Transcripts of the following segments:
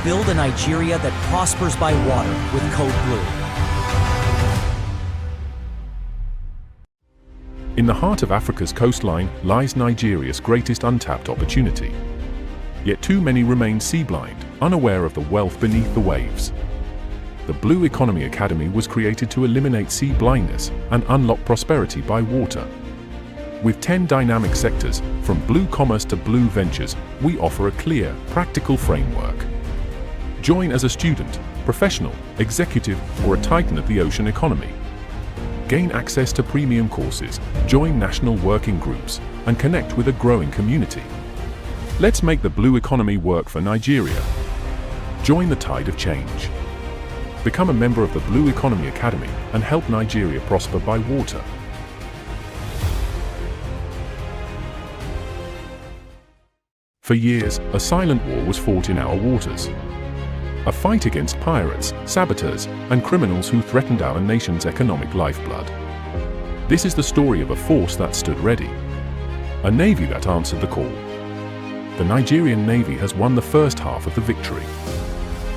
build a Nigeria that prospers by water with Code Blue. In the heart of Africa's coastline lies Nigeria's greatest untapped opportunity. Yet too many remain sea-blind, unaware of the wealth beneath the waves. The Blue Economy Academy was created to eliminate sea blindness and unlock prosperity by water. With 10 dynamic sectors, from blue commerce to blue ventures, we offer a clear, practical framework. Join as a student, professional, executive, or a titan of the ocean economy. Gain access to premium courses, join national working groups, and connect with a growing community. Let's make the blue economy work for Nigeria. Join the tide of change. Become a member of the Blue Economy Academy and help Nigeria prosper by water. For years, a silent war was fought in our waters. A fight against pirates, saboteurs, and criminals who threatened our nation's economic lifeblood. This is the story of a force that stood ready. A navy that answered the call. The Nigerian Navy has won the first half of the victory.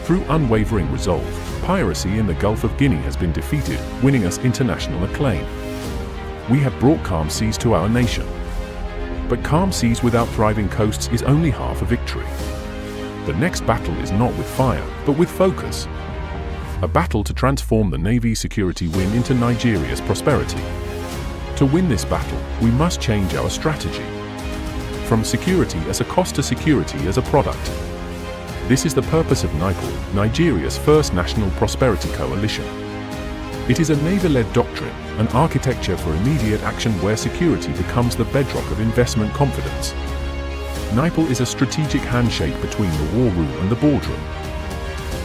Through unwavering resolve, piracy in the Gulf of Guinea has been defeated, winning us international acclaim. We have brought calm seas to our nation. But calm seas without thriving coasts is only half a victory. The next battle is not with fire, but with focus. A battle to transform the Navy's security win into Nigeria's prosperity. To win this battle, we must change our strategy. From security as a cost to security as a product. This is the purpose of NIPOL, Nigeria's first national prosperity coalition. It is a Navy-led doctrine, an architecture for immediate action where security becomes the bedrock of investment confidence. NIPOL is a strategic handshake between the war room and the boardroom.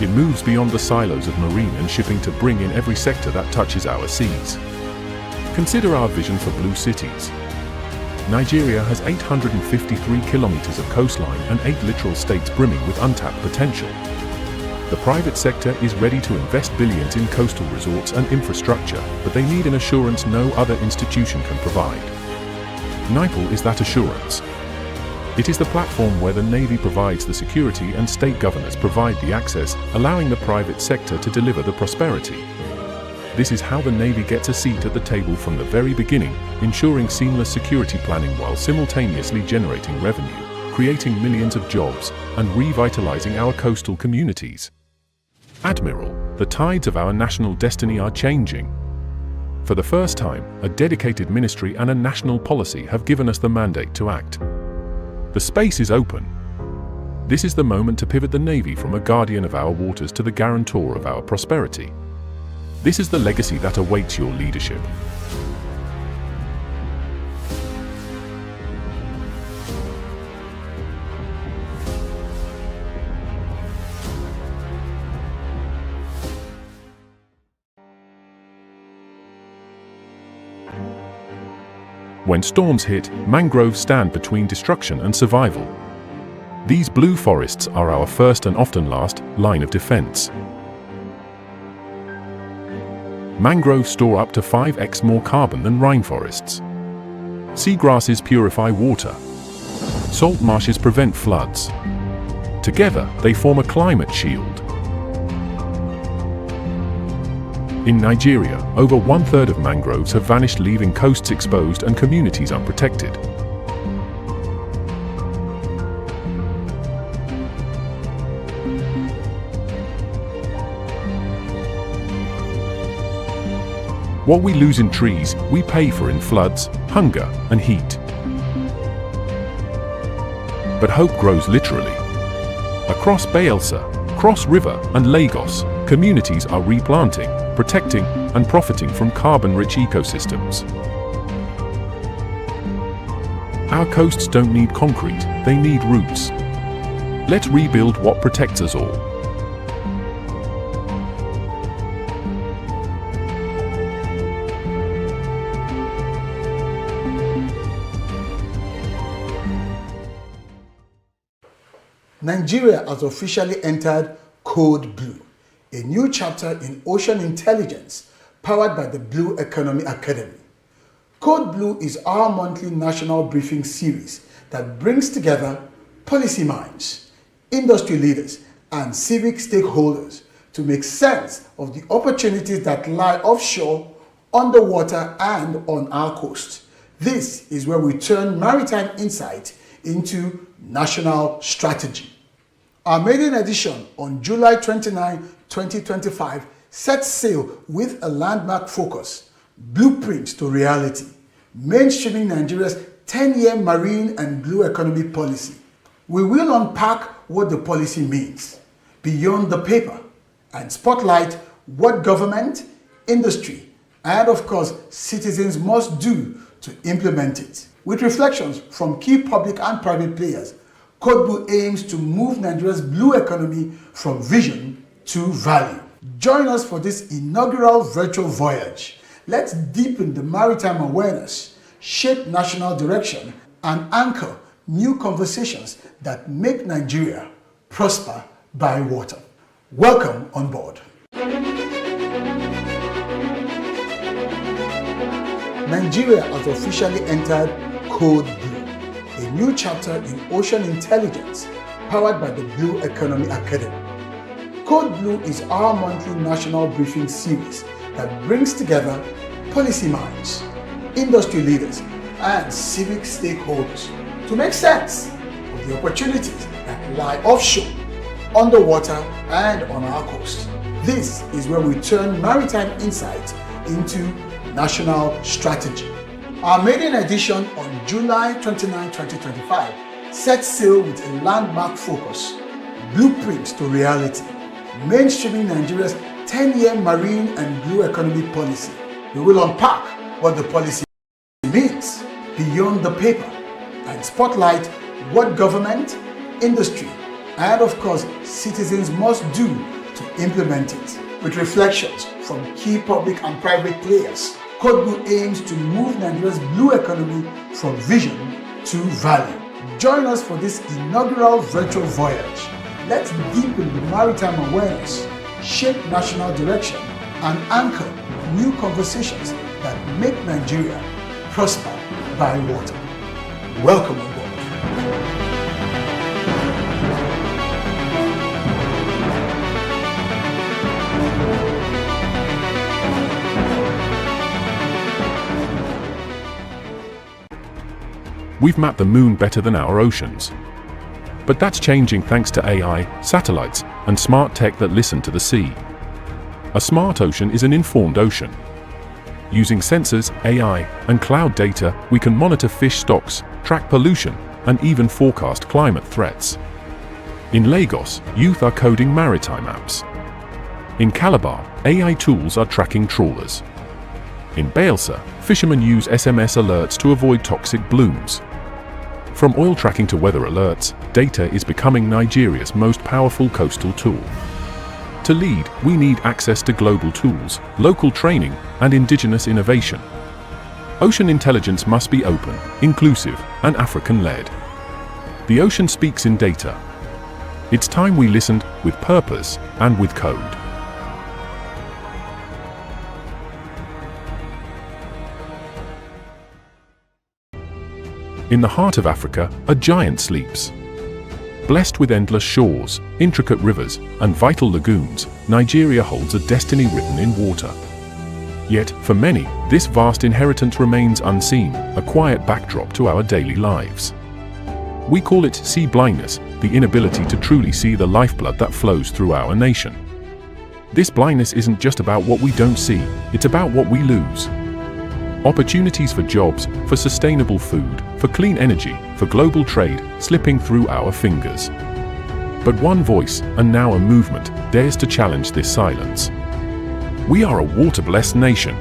It moves beyond the silos of marine and shipping to bring in every sector that touches our seas. Consider our vision for blue cities. Nigeria has 853 kilometers of coastline and 8 littoral states brimming with untapped potential. The private sector is ready to invest billions in coastal resorts and infrastructure, but they need an assurance no other institution can provide. NIPOL is that assurance. It is the platform where the Navy provides the security and state governors provide the access, allowing the private sector to deliver the prosperity. This is how the Navy gets a seat at the table from the very beginning, ensuring seamless security planning while simultaneously generating revenue, creating millions of jobs, and revitalizing our coastal communities. Admiral, the tides of our national destiny are changing. For the first time, a dedicated ministry and a national policy have given us the mandate to act. The space is open. This is the moment to pivot the Navy from a guardian of our waters to the guarantor of our prosperity. This is the legacy that awaits your leadership. When storms hit, mangroves stand between destruction and survival. These blue forests are our first and often last line of defense. Mangroves store up to 5x more carbon than rainforests. Seagrasses purify water. Salt marshes prevent floods. Together, they form a climate shield. In Nigeria, over 1/3 of mangroves have vanished, leaving coasts exposed and communities unprotected. What we lose in trees, we pay for in floods, hunger, and heat. But hope grows literally. Across Bayelsa, Cross River, and Lagos, communities are replanting, protecting, and profiting from carbon-rich ecosystems. Our coasts don't need concrete, they need roots. Let's rebuild what protects us all. Nigeria has officially entered Code Blue, a new chapter in ocean intelligence powered by the Blue Economy Academy. Code Blue is our monthly national briefing series that brings together policy minds, industry leaders, and civic stakeholders to make sense of the opportunities that lie offshore, underwater, and on our coast. This is where we turn maritime insight into national strategy. Our maiden edition on July 29, 2025 sets sail with a landmark focus: blueprints to reality, mainstreaming Nigeria's 10-year marine and blue economy policy. We will unpack what the policy means beyond the paper and spotlight what government, industry, and of course citizens must do to implement it. With reflections from key public and private players, Code Blue aims to move Nigeria's blue economy from vision to value. Join us for this inaugural virtual voyage. Let's deepen the maritime awareness, shape national direction, and anchor new conversations that make Nigeria prosper by water. Welcome on board. Nigeria has officially entered Code Blue, a new chapter in ocean intelligence powered by the Blue Economy Academy. Code Blue is our monthly national briefing series that brings together policy minds, industry leaders, and civic stakeholders to make sense of the opportunities that lie offshore, underwater, and on our coast. This is where we turn maritime insight into national strategy. Our maiden edition on July 29, 2025 sets sail with a landmark focus: blueprints to reality, mainstreaming Nigeria's 10-year marine and blue economy policy. We will unpack what the policy means beyond the paper and spotlight what government, industry, and of course citizens must do to implement it. With reflections from key public and private players, Code Blue aims to move Nigeria's blue economy from vision to value. Join us for this inaugural virtual voyage. Let's deepen the maritime awareness, shape national direction, and anchor new conversations that make Nigeria prosper by water. Welcome on board. We've mapped the moon better than our oceans. But that's changing thanks to AI, satellites, and smart tech that listen to the sea. A smart ocean is an informed ocean. Using sensors, AI, and cloud data, we can monitor fish stocks, track pollution, and even forecast climate threats. In Lagos, youth are coding maritime apps. In Calabar, AI tools are tracking trawlers. In Bayelsa, fishermen use SMS alerts to avoid toxic blooms. From oil tracking to weather alerts, data is becoming Nigeria's most powerful coastal tool. To lead, we need access to global tools, local training, and indigenous innovation. Ocean intelligence must be open, inclusive, and African-led. The ocean speaks in data. It's time we listened with purpose and with code. In the heart of Africa, a giant sleeps. Blessed with endless shores, intricate rivers, and vital lagoons, Nigeria holds a destiny written in water. Yet, for many, this vast inheritance remains unseen, a quiet backdrop to our daily lives. We call it sea blindness, the inability to truly see the lifeblood that flows through our nation. This blindness isn't just about what we don't see, it's about what we lose. Opportunities for jobs, for sustainable food, for clean energy, for global trade, slipping through our fingers. But one voice, and now a movement, dares to challenge this silence. We are a water-blessed nation.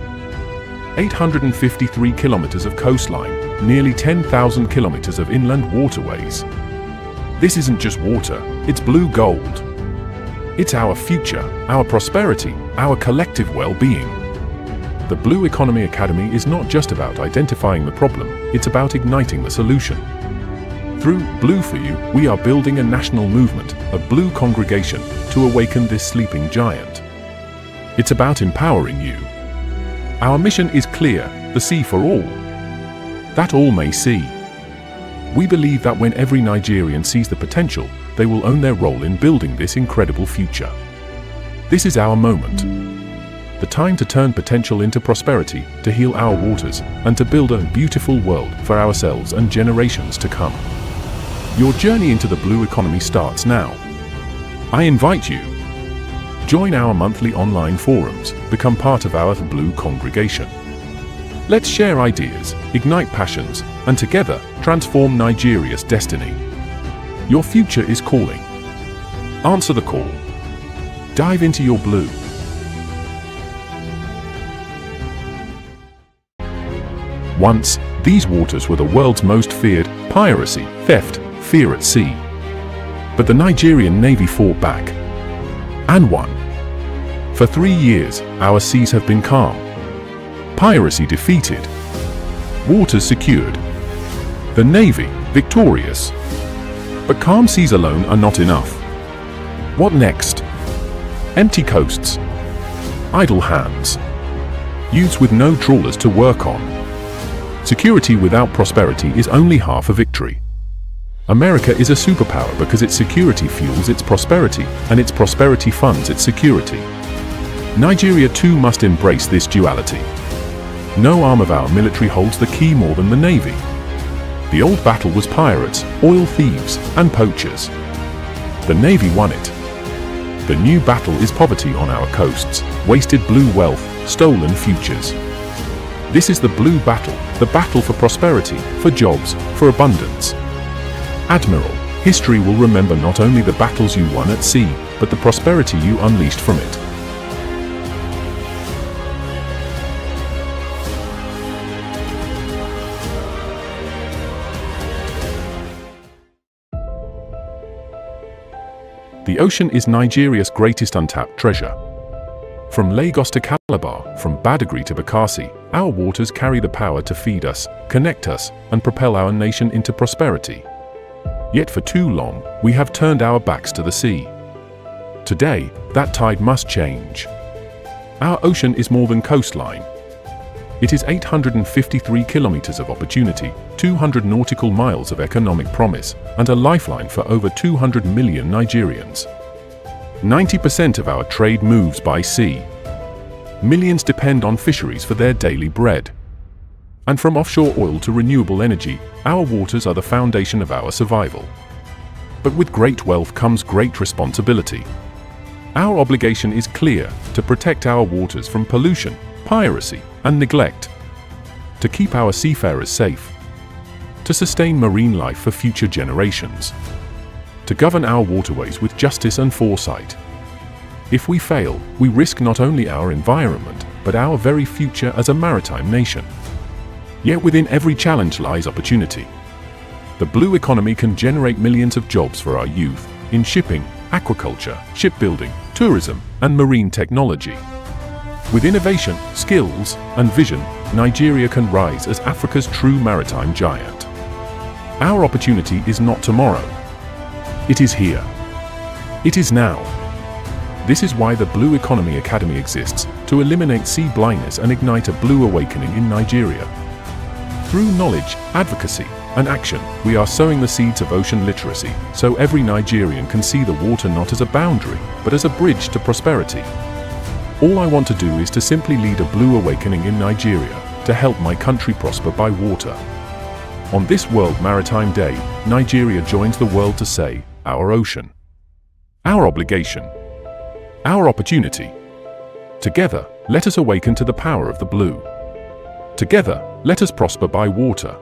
853 kilometers of coastline, nearly 10,000 kilometers of inland waterways. This isn't just water, it's blue gold. It's our future, our prosperity, our collective well-being. The Blue Economy Academy is not just about identifying the problem, it's about igniting the solution. Through Blue for You, we are building a national movement, a blue congregation, to awaken this sleeping giant. It's about empowering you. Our mission is clear, the sea for all. That all may see. We believe that when every Nigerian sees the potential, they will own their role in building this incredible future. This is our moment. The time to turn potential into prosperity, to heal our waters, and to build a beautiful world for ourselves and generations to come. Your journey into the blue economy starts now. I invite you. Join our monthly online forums, become part of our Blue congregation. Let's share ideas, ignite passions, and together transform Nigeria's destiny. Your future is calling. Answer the call. Dive into your blue. Once, these waters were the world's most feared: piracy, theft, fear at sea. But the Nigerian Navy fought back and won. For 3 years, our seas have been calm. Piracy defeated. Waters secured. The Navy victorious. But calm seas alone are not enough. What next? Empty coasts. Idle hands. Youths with no trawlers to work on. Security without prosperity is only half a victory. America is a superpower because its security fuels its prosperity, and its prosperity funds its security. Nigeria too must embrace this duality. No arm of our military holds the key more than the Navy. The old battle was pirates, oil thieves, and poachers. The Navy won it. The new battle is poverty on our coasts, wasted blue wealth, stolen futures. This is the blue battle, the battle for prosperity, for jobs, for abundance. Admiral, history will remember not only the battles you won at sea, but the prosperity you unleashed from it. The ocean is Nigeria's greatest untapped treasure. From Lagos to Calabar, from Badagry to Bakassi, our waters carry the power to feed us, connect us, and propel our nation into prosperity. Yet for too long, we have turned our backs to the sea. Today, that tide must change. Our ocean is more than coastline. It is 853 kilometers of opportunity, 200 nautical miles of economic promise, and a lifeline for over 200 million Nigerians. 90% of our trade moves by sea. Millions depend on fisheries for their daily bread. And from offshore oil to renewable energy, our waters are the foundation of our survival. But with great wealth comes great responsibility. Our obligation is clear: to protect our waters from pollution, piracy, and neglect, to keep our seafarers safe, to sustain marine life for future generations, to govern our waterways with justice and foresight. If we fail, we risk not only our environment, but our very future as a maritime nation. Yet within every challenge lies opportunity. The blue economy can generate millions of jobs for our youth in shipping, aquaculture, shipbuilding, tourism, and marine technology. With innovation, skills, and vision, Nigeria can rise as Africa's true maritime giant. Our opportunity is not tomorrow. It is here. It is now. This is why the Blue Economy Academy exists, to eliminate sea blindness and ignite a blue awakening in Nigeria. Through knowledge, advocacy, and action, we are sowing the seeds of ocean literacy, so every Nigerian can see the water not as a boundary, but as a bridge to prosperity. All I want to do is to simply lead a blue awakening in Nigeria, to help my country prosper by water. On this World Maritime Day, Nigeria joins the world to say, our ocean. Our obligation. Our opportunity. Together, let us awaken to the power of the blue. Together, let us prosper by water.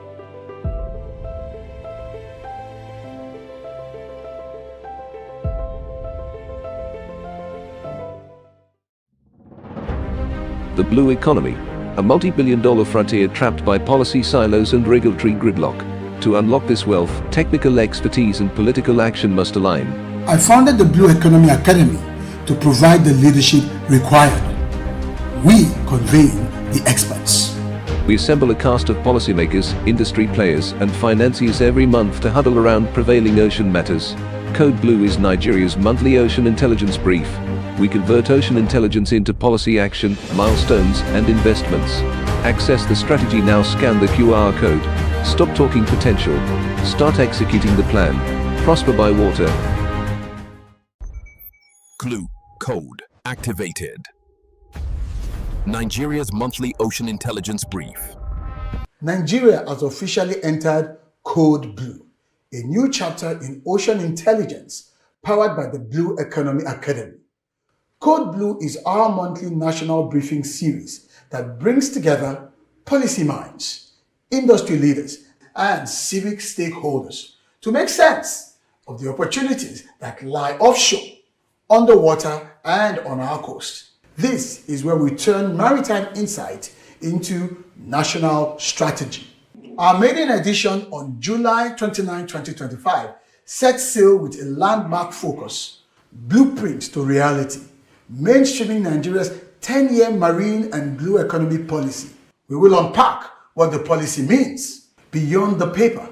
The blue economy, a multi-billion-dollar frontier trapped by policy silos and regulatory gridlock. To unlock this wealth, technical expertise and political action must align. I founded the Blue Economy Academy to provide the leadership required. We convene the experts. We assemble a cast of policymakers, industry players, and financiers every month to huddle around prevailing ocean matters. Code Blue is Nigeria's monthly ocean intelligence brief. We convert ocean intelligence into policy action, milestones, and investments. Access the strategy now. Scan the QR code. Stop talking potential. Start executing the plan. Prosper by water. Blue code activated. Nigeria's monthly ocean intelligence brief. Nigeria has officially entered Code Blue, a new chapter in ocean intelligence powered by the Blue Economy Academy. Code Blue is our monthly national briefing series that brings together policy minds, industry leaders, and civic stakeholders to make sense of the opportunities that lie offshore, underwater, and on our coast. This is where we turn maritime insight into national strategy. Our maiden edition on July 29, 2025 set sail with a landmark focus, blueprint to reality, mainstreaming Nigeria's 10-year marine and blue economy policy. We will unpack what the policy means beyond the paper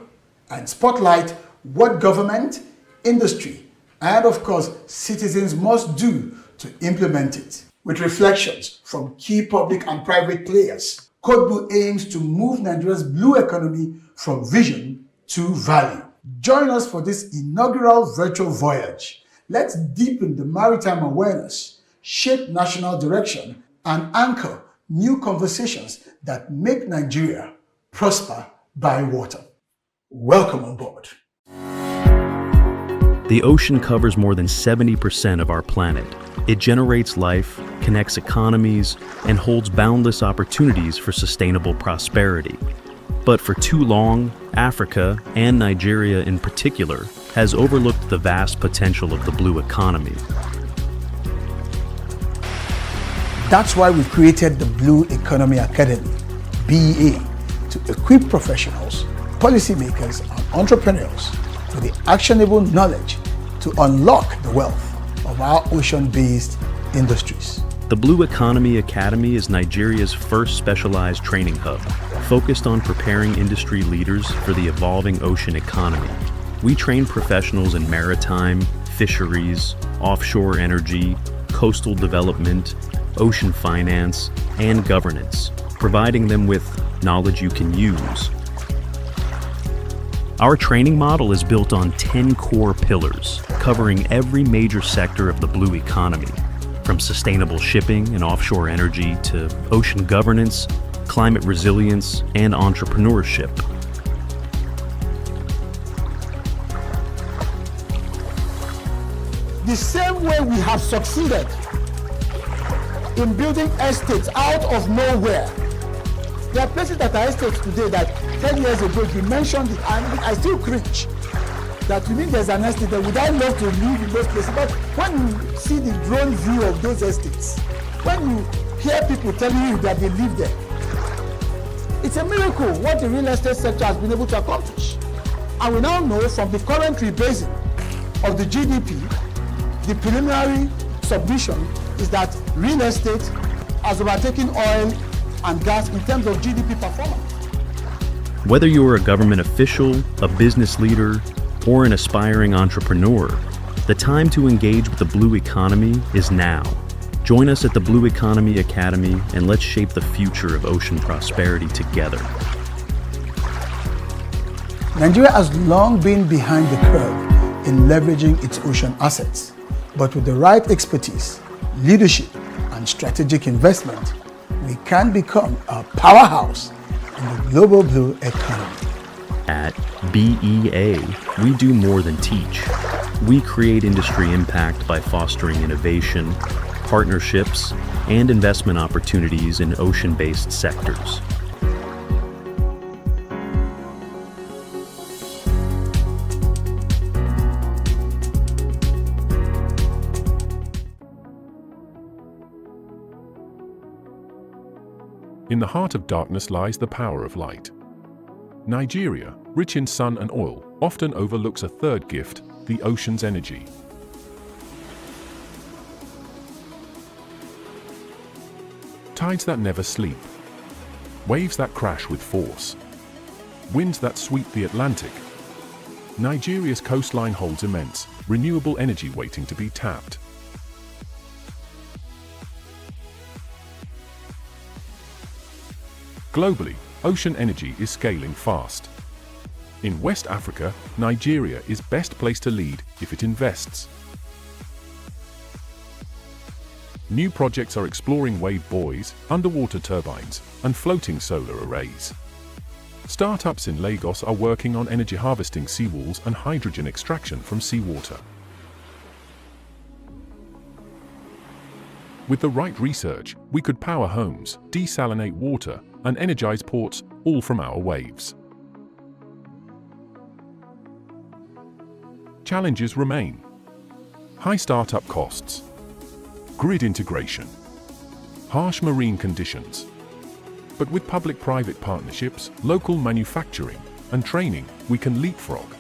and spotlight what government, industry, and of course citizens must do to implement it. With reflections from key public and private players, Code Blue aims to move Nigeria's blue economy from vision to value. Join us for this inaugural virtual voyage. Let's deepen the maritime awareness, shape national direction, and anchor new conversations that make Nigeria prosper by water. Welcome on board. The ocean covers more than 70% of our planet. It generates life, connects economies, and holds boundless opportunities for sustainable prosperity. But for too long, Africa, and Nigeria in particular, has overlooked the vast potential of the blue economy. That's why we've created the Blue Economy Academy, BEA, to equip professionals, policymakers, and entrepreneurs with the actionable knowledge to unlock the wealth of our ocean-based industries. The Blue Economy Academy is Nigeria's first specialized training hub, focused on preparing industry leaders for the evolving ocean economy. We train professionals in maritime, fisheries, offshore energy, coastal development, ocean finance, and governance, providing them with knowledge you can use. Our training model is built on 10 core pillars, covering every major sector of the blue economy, from sustainable shipping and offshore energy to ocean governance, climate resilience, and entrepreneurship. The same way we have succeeded in building estates out of nowhere. There are places that are estates today that 10 years ago you mentioned it, and I still cringe that you mean there's an estate there. Would I love to live in those places? But when you see the drone view of those estates, when you hear people telling you that they live there, it's a miracle what the real estate sector has been able to accomplish. And we now know from the current rebasing of the GDP, the preliminary submission is that real estate has overtaken oil and gas in terms of GDP performance. Whether you're a government official, a business leader, or an aspiring entrepreneur, the time to engage with the blue economy is now. Join us at the Blue Economy Academy and let's shape the future of ocean prosperity together. Nigeria has long been behind the curve in leveraging its ocean assets, but with the right expertise, leadership, and strategic investment, we can become a powerhouse in the global blue economy. At BEA, we do more than teach. We create industry impact by fostering innovation, partnerships, and investment opportunities in ocean-based sectors. In the heart of darkness lies the power of light. Nigeria, rich in sun and oil, often overlooks a third gift, the ocean's energy. Tides that never sleep, waves that crash with force, winds that sweep the Atlantic. Nigeria's coastline holds immense, renewable energy waiting to be tapped. Globally, ocean energy is scaling fast. In West Africa, Nigeria is best placed to lead if it invests. New projects are exploring wave buoys, underwater turbines, and floating solar arrays. Startups in Lagos are working on energy harvesting seawalls and hydrogen extraction from seawater. With the right research, we could power homes, desalinate water, and energize ports, all from our waves. Challenges remain. High startup costs, grid integration, harsh marine conditions. But with public-private partnerships, local manufacturing, and training, we can leapfrog.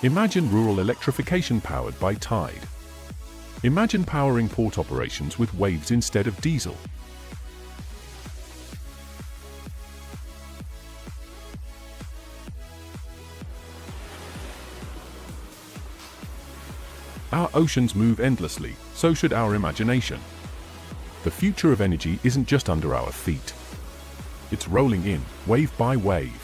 Imagine rural electrification powered by tide. Imagine powering port operations with waves instead of diesel. Our oceans move endlessly, so should our imagination. The future of energy isn't just under our feet. It's rolling in, wave by wave.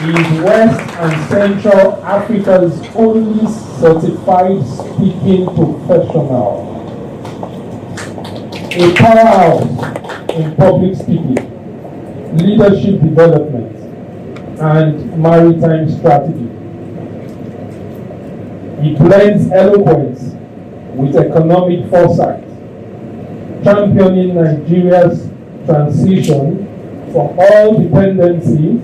Is West and Central Africa's only certified speaking professional. A powerhouse in public speaking, leadership development, and maritime strategy. He blends eloquence with economic foresight, championing Nigeria's transition from oil dependency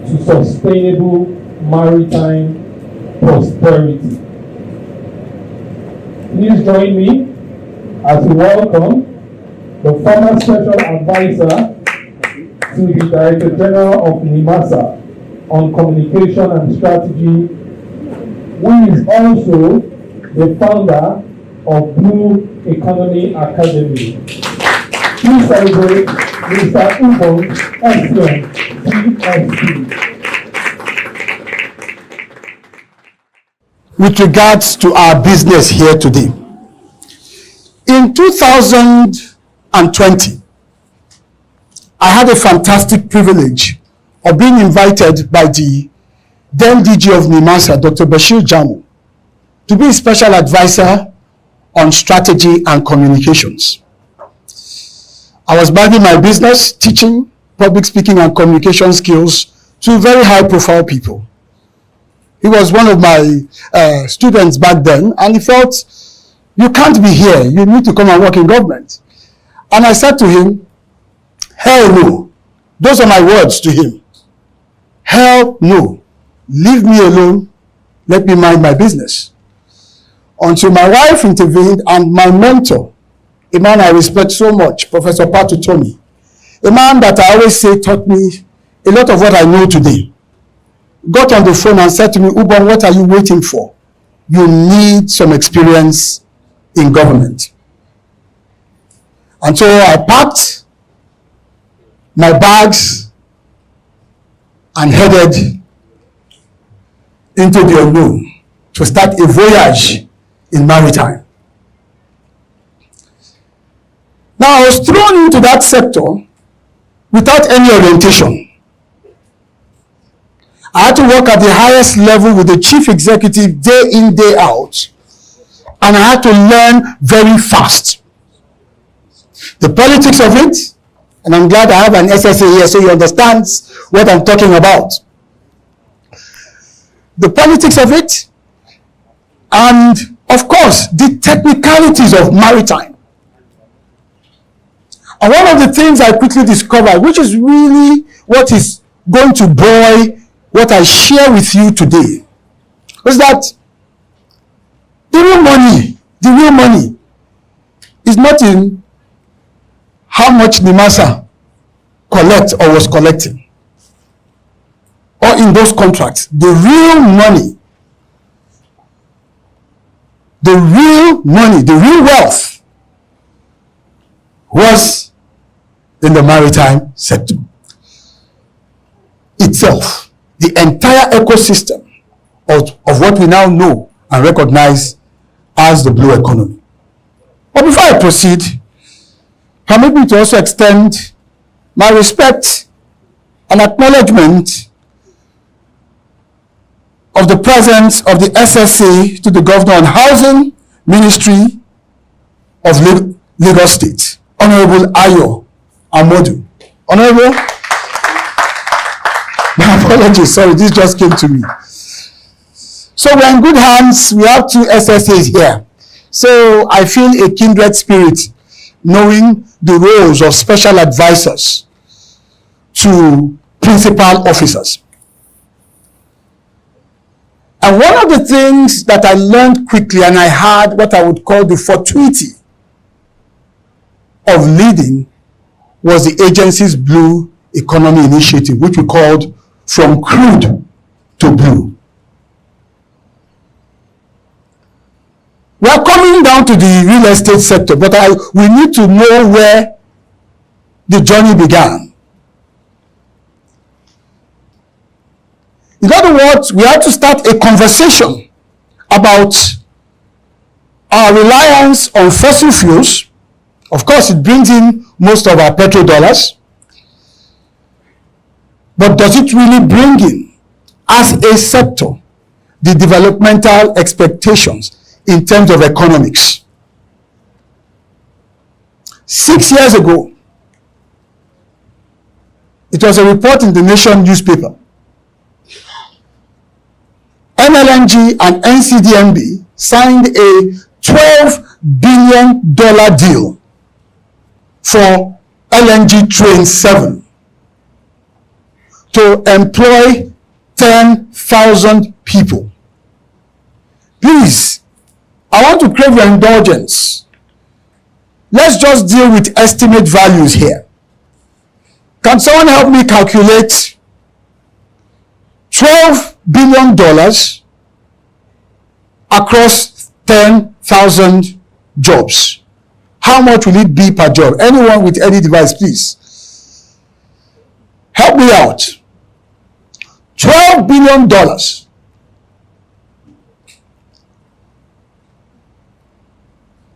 to sustainable maritime prosperity. Please join me as we welcome the former special advisor to the Director General of NIMASA on communication and strategy, who is also the founder of Blue Economy Academy. Please celebrate Mr. Ubong Estienne, PhD. With regards to our business here today, in 2020, I had a fantastic privilege of being invited by the then DG of NIMASA, Dr. Bashir Jamu, to be a special advisor on strategy and communications. I was managing my business, teaching public speaking and communication skills to very high-profile people. He was one of my students back then, and he felt, you can't be here, you need to come and work in government. And I said to him, hell no. Those are my words to him. Hell no. Leave me alone, let me mind my business. Until my wife intervened and my mentor, a man I respect so much, Professor Patu Tony, a man that I always say taught me a lot of what I know today, got on the phone and said to me, Ubong, what are you waiting for? You need some experience in government. And so I packed my bags and headed into the unknown to start a voyage in maritime. Now, I was thrown into that sector without any orientation. I had to work at the highest level with the chief executive day in, day out, and I had to learn very fast. The politics of it, and I'm glad I have an SSA here so he understands what I'm talking about. The politics of it, and of course, the technicalities of maritime. And one of the things I quickly discovered, which is really what is going to buoy what I share with you today, was that the real money is not in how much NIMASA collects or was collecting, or in those contracts. The real money, the real wealth was in the maritime sector itself. The entire ecosystem of what we now know and recognize as the blue economy. But before I proceed, permit me to also extend my respect and acknowledgement of the presence of the SSA to the Governor on Housing Ministry of Lagos State, Honorable Ayo Amodu. Honorable, my apologies, sorry, this just came to me. So we're in good hands. We have 2 SSAs here. So I feel a kindred spirit knowing the roles of special advisors to principal officers. And one of the things that I learned quickly, and I had what I would call the fortuity of leading, was the agency's Blue Economy Initiative, which we called From Crude to Blue. We are coming down to the real estate sector, but we need to know where the journey began. In other words, we have to start a conversation about our reliance on fossil fuels. Of course, it brings in most of our petrodollars. But does it really bring in, as a sector, the developmental expectations in terms of economics? 6 years ago, it was a report in the Nation newspaper. NLNG and NCDMB signed a $12 billion deal for LNG Train 7 to employ 10,000 people. Please, I want to crave your indulgence. Let's just deal with estimate values here. Can someone help me calculate $12 billion across 10,000 jobs? How much will it be per job? Anyone with any device, please. Help me out. $12 billion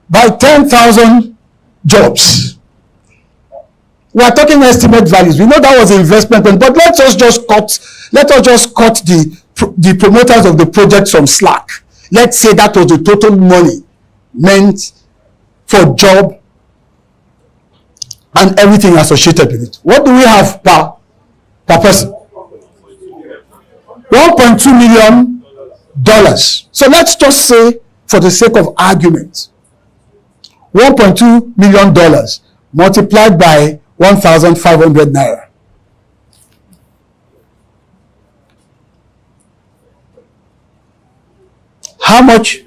by 10,000 jobs. We are talking estimate values. We know that was an investment, but let us just cut the promoters of the project some slack. Let's say that was the total money meant for job and everything associated with it. What do we have per person? $1.2 million. So let's just say, for the sake of argument, $1.2 million multiplied by 1,500 naira. How much?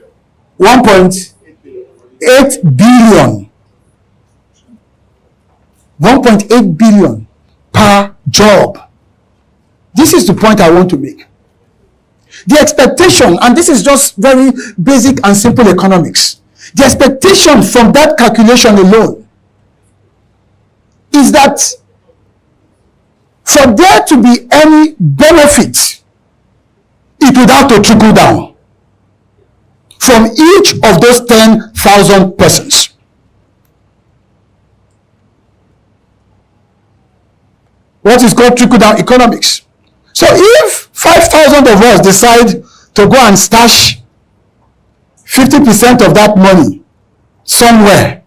1.8 billion. 1.8 billion per job. This is the point I want to make. The expectation, and this is just very basic and simple economics, the expectation from that calculation alone is that for there to be any benefit, it would have to trickle down from each of those 10,000 persons. What is called trickle down economics. So if 5,000 of us decide to go and stash 50% of that money somewhere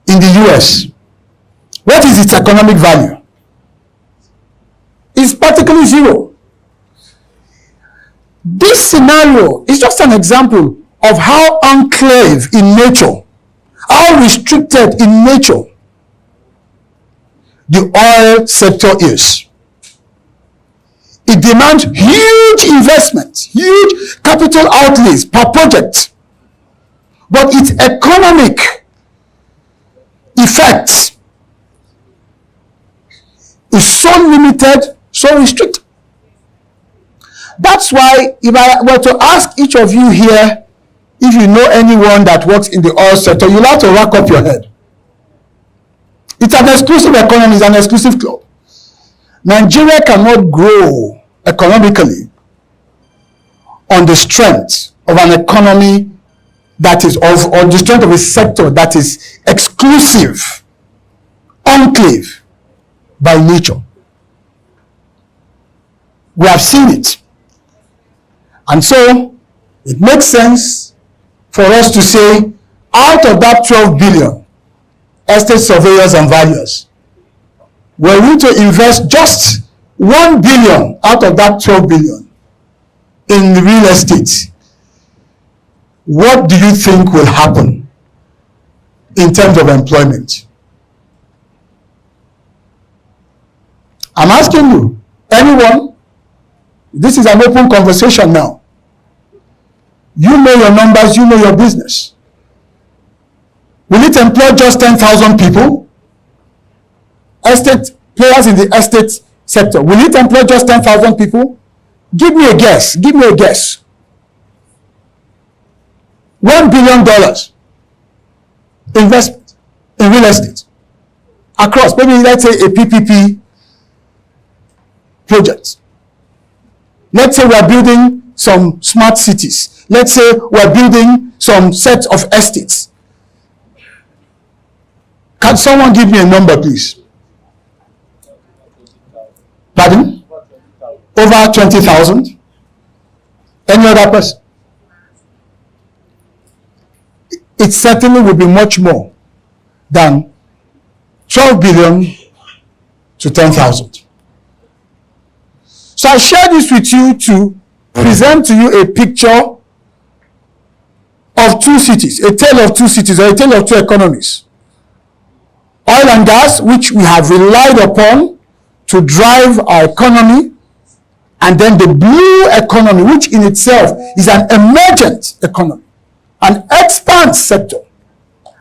in the US, what is its economic value? It's practically zero. This scenario is just an example of how enclave in nature, how restricted in nature the oil sector is. It demands huge investments, huge capital outlays per project, but its economic effect is so limited, so restricted. That's why if I were to ask each of you here, if you know anyone that works in the oil sector, you'll have to rack up your head. It's an exclusive economy, it's an exclusive club. Nigeria cannot grow economically on the strength of an economy that is on the strength of a sector that is exclusive, enclave by nature. We have seen it. And so it makes sense for us to say, out of that 12 billion, estate surveyors and valuers, were we to invest just 1 billion out of that 12 billion in real estate, what do you think will happen in terms of employment? I'm asking you, anyone? This is an open conversation now. You know your numbers, you know your business. Will it employ just 10,000 people? Estate players in the estate sector, will it employ just 10,000 people? Give me a guess. Give me a guess. $1 billion investment in real estate across, maybe let's say a PPP project. Let's say we're building some smart cities. Let's say we're building some set of estates. Can someone give me a number, please? Pardon? Over 20,000? Any other person? It certainly will be much more than 12 billion to 10,000. So I share this with you to present to you a picture of two cities, a tale of two cities, or a tale of two economies. Oil and gas, which we have relied upon to drive our economy, and then the blue economy, which in itself is an emergent economy, an expand sector.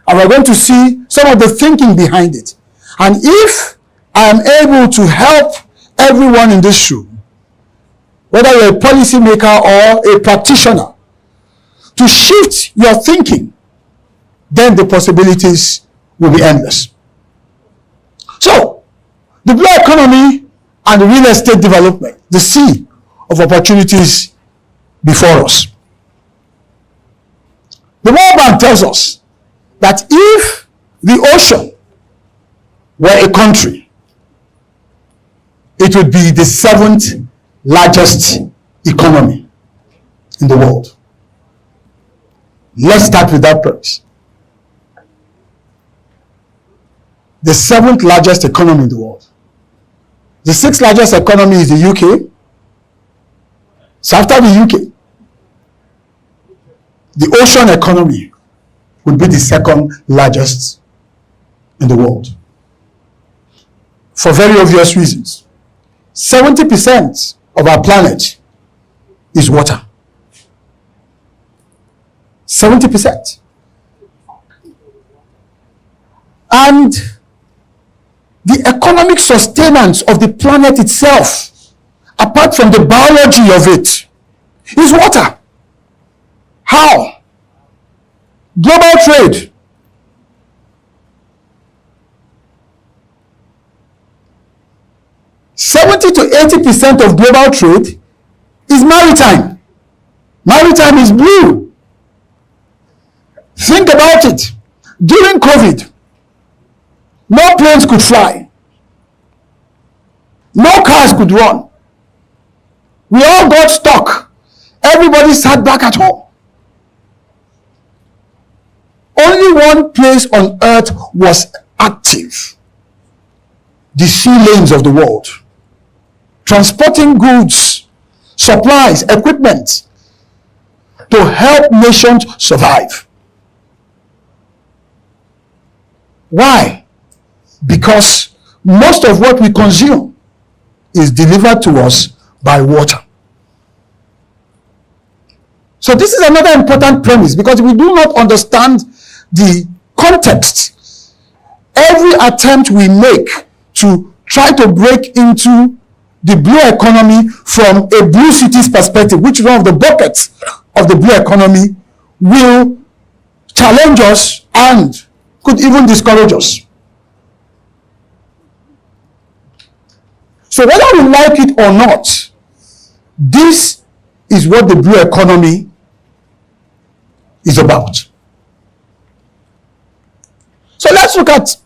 And we're going to see some of the thinking behind it. And if I am able to help everyone in this room, whether you're a policymaker or a practitioner, to shift your thinking, then the possibilities will be endless. So, the blue economy and the real estate development, the sea of opportunities before us. The World Bank tells us that if the ocean were a country, it would be the 7th largest economy in the world. Let's start with that premise. The 7th largest economy in the world. The 6th largest economy is the UK. So after the UK, the ocean economy would be the 2nd largest in the world. For very obvious reasons. 70% of our planet is water. 70%. And the economic sustenance of the planet itself, apart from the biology of it, is water. How? Global trade. (70% to 80% of global trade is maritime. Maritime is blue. Think about it. During COVID, no planes could fly. No cars could run. We all got stuck. Everybody sat back at home. Only one place on earth was active. The sea lanes of the world. Transporting goods, supplies, equipment to help nations survive. Why? Because most of what we consume is delivered to us by water. So this is another important premise, because we do not understand the context every attempt we make to try to break into the blue economy from a blue cities perspective, which is one of the buckets of the blue economy, will challenge us and could even discourage us. So whether we like it or not, this is what the blue economy is about. So let's look at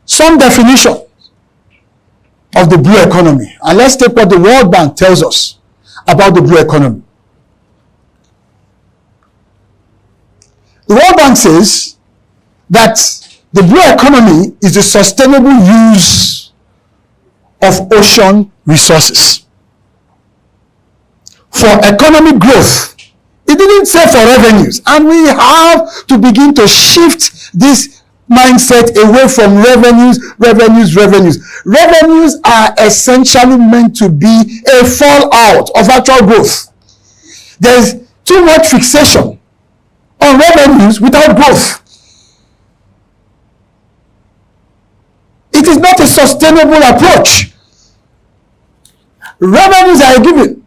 some definition of the blue economy, and let's take what the World Bank tells us about the blue economy. The World Bank says that the blue economy is the sustainable use of ocean resources for economic growth. It didn't say for revenues, and we have to begin to shift this mindset away from revenues. Revenues are essentially meant to be a fallout of actual growth. There's too much fixation on revenues without growth. It is not a sustainable approach. Revenues are a given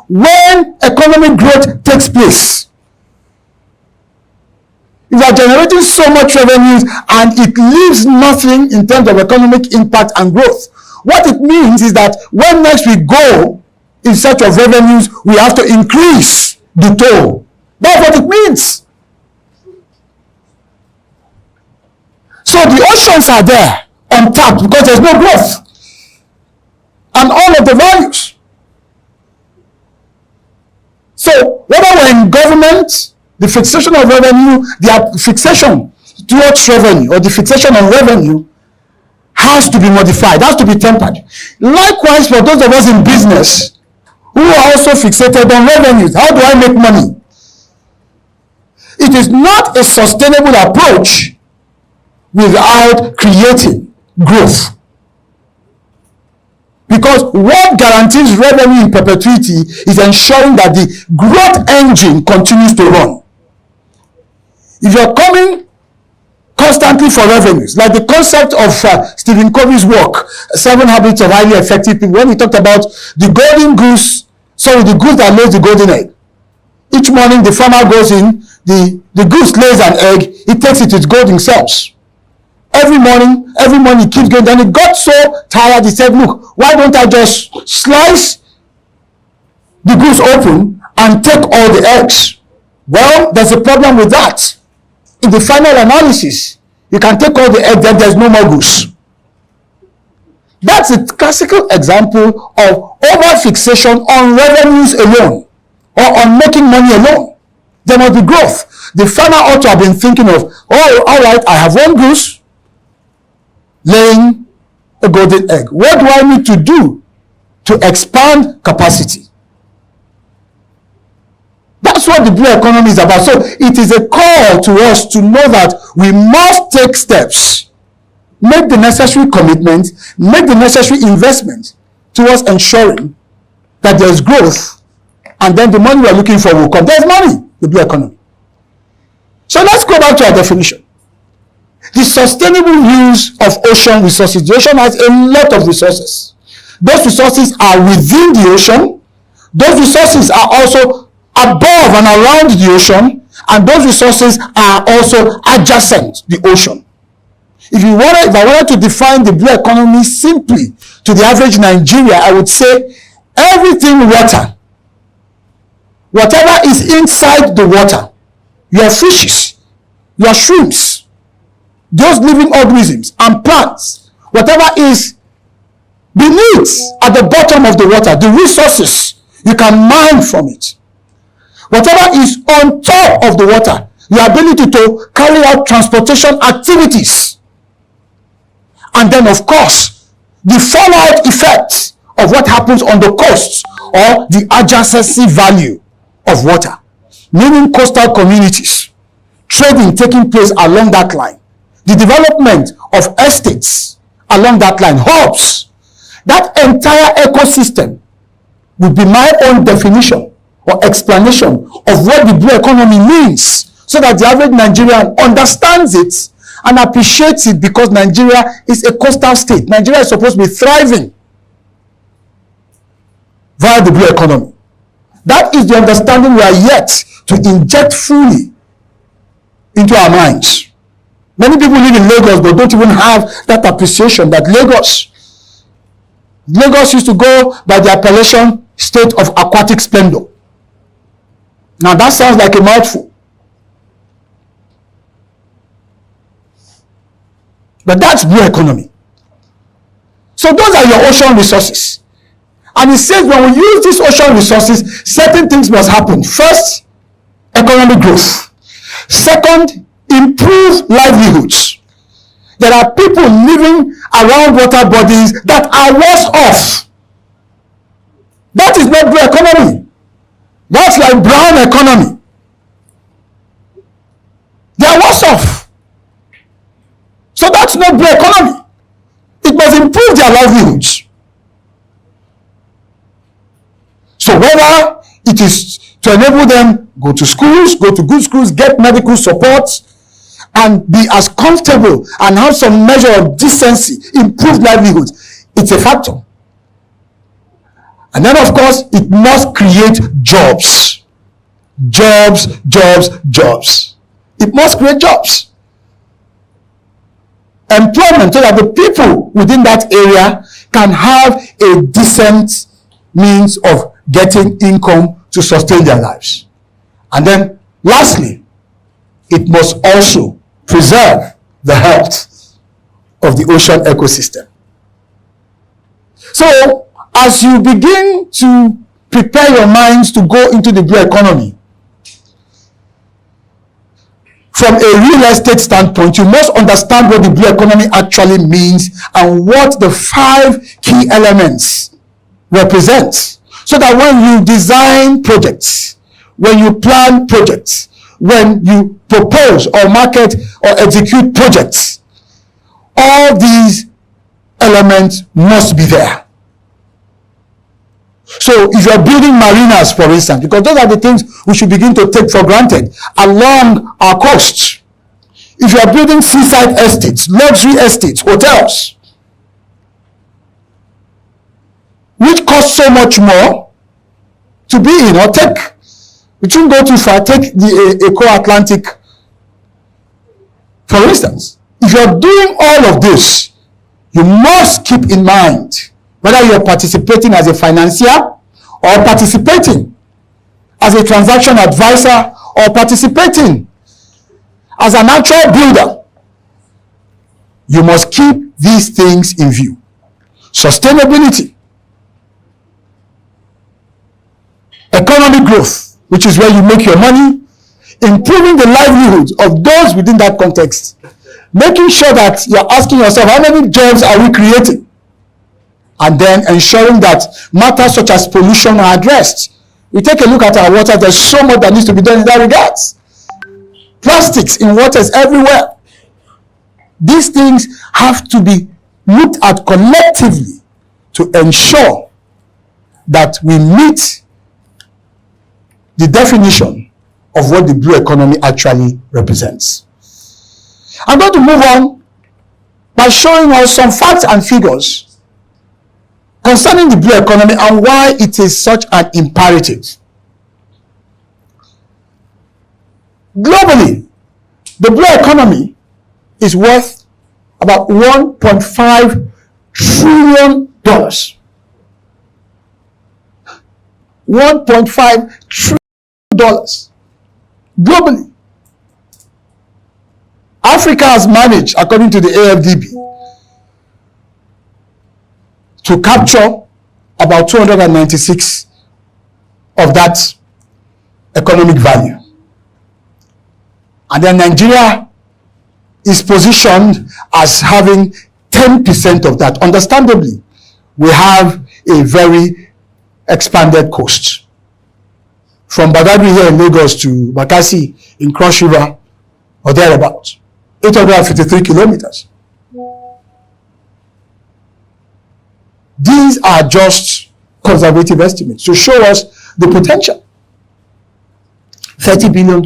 when economic growth takes place. If you are generating so much revenues and it leaves nothing in terms of economic impact and growth, what it means is that when next we go in search of revenues, we have to increase the toll. That's what it means. So the oceans are there untapped because there's no growth. And all of the values. So whether we're in government, the fixation of revenue, the fixation towards revenue or the fixation on revenue has to be modified, has to be tempered. Likewise, for those of us in business who are also fixated on revenues, how do I make money? It is not a sustainable approach without creating growth. Because what guarantees revenue in perpetuity is ensuring that the growth engine continues to run. If you're coming constantly for revenues, like the concept of Stephen Covey's work, 7 Habits of Highly Effective People, when he talked about the golden goose, the goose that lays the golden egg. Each morning the farmer goes in, the goose lays an egg, he takes it to its golden cells. Every morning he keeps going. Then he got so tired, he said, look, why don't I just slice the goose open and take all the eggs? Well, there's a problem with that. In the final analysis, you can take all the eggs, then there's no more goose. That's a classical example of over-fixation on revenues alone or on making money alone. There must be growth. The farmer ought to have been thinking of, oh, all right, I have one goose laying a golden egg. What do I need to do to expand capacity? That's what the blue economy is about. So it is a call to us to know that we must take steps, make the necessary commitment, make the necessary investment towards ensuring that there's growth, and then the money we're looking for will come. There's money, the blue economy. So let's go back to our definition. The sustainable use of ocean resources. The ocean has a lot of resources. Those resources are within the ocean. Those resources are also above and around the ocean. And those resources are also adjacent to the ocean. If I wanted to define the blue economy simply to the average Nigerian, I would say everything water. Whatever is inside the water, your fishes, your shrimps, those living organisms and plants, whatever is beneath at the bottom of the water, the resources, you can mine from it. Whatever is on top of the water, your ability to carry out transportation activities. And then, of course, the fallout effect of what happens on the coasts or the adjacency value of water, meaning coastal communities, trading taking place along that line, the development of estates along that line, hubs. That entire ecosystem would be my own definition or explanation of what the blue economy means so that the average Nigerian understands it and appreciates it, because Nigeria is a coastal state. Nigeria is supposed to be thriving via the blue economy. That is the understanding we are yet to inject fully into our minds. Many people live in Lagos but don't even have that appreciation that Lagos used to go by the appellation state of aquatic splendor. Now that sounds like a mouthful, but that's blue economy. So those are your ocean resources. And it says when we use these ocean resources, certain things must happen. First, economic growth. Second, improve livelihoods. There are people living around water bodies that are worse off. That is not blue economy. That's like brown economy. They are worse off. So that's not blue economy. It must improve their livelihoods. So whether it is to enable them go to schools, go to good schools, get medical support, and be as comfortable and have some measure of decency, improved livelihoods, it's a factor. And then of course, it must create jobs. Jobs. It must create jobs. Employment, so that the people within that area can have a decent means of getting income to sustain their lives. And then lastly, it must also preserve the health of the ocean ecosystem. So as you begin to prepare your minds to go into the blue economy, from a real estate standpoint, you must understand what the blue economy actually means and what the 5 key elements represent. So that when you design projects, when you plan projects, when you propose or market or execute projects, all these elements must be there. So if you're building marinas, for instance, because those are the things we should begin to take for granted along our coasts. If you are building seaside estates, luxury estates, hotels, which cost so much more to be in, or take, we shouldn't go too far, take the Eco Atlantic, for instance. If you are doing all of this, you must keep in mind whether you are participating as a financier or participating as a transaction advisor or participating as an actual builder. You must keep these things in view. Sustainability, economic growth, which is where you make your money, improving the livelihoods of those within that context, making sure that you're asking yourself, how many jobs are we creating? And then ensuring that matters such as pollution are addressed. We take a look at our water, there's so much that needs to be done in that regard. Plastics in waters everywhere. These things have to be looked at collectively to ensure that we meet the definition of what the blue economy actually represents. I'm going to move on by showing us some facts and figures concerning the blue economy and why it is such an imperative. Globally, the blue economy is worth about $1.5 trillion. $1.5 trillion globally. Africa has managed, according to the AFDB, to capture about 296 of that economic value. And then Nigeria is positioned as having 10% of that. Understandably, we have a very expanded coast. From Badagry here in Lagos to Bakassi in Cross River or thereabouts, 853 kilometers. These are just conservative estimates to show us the potential. $30 billion.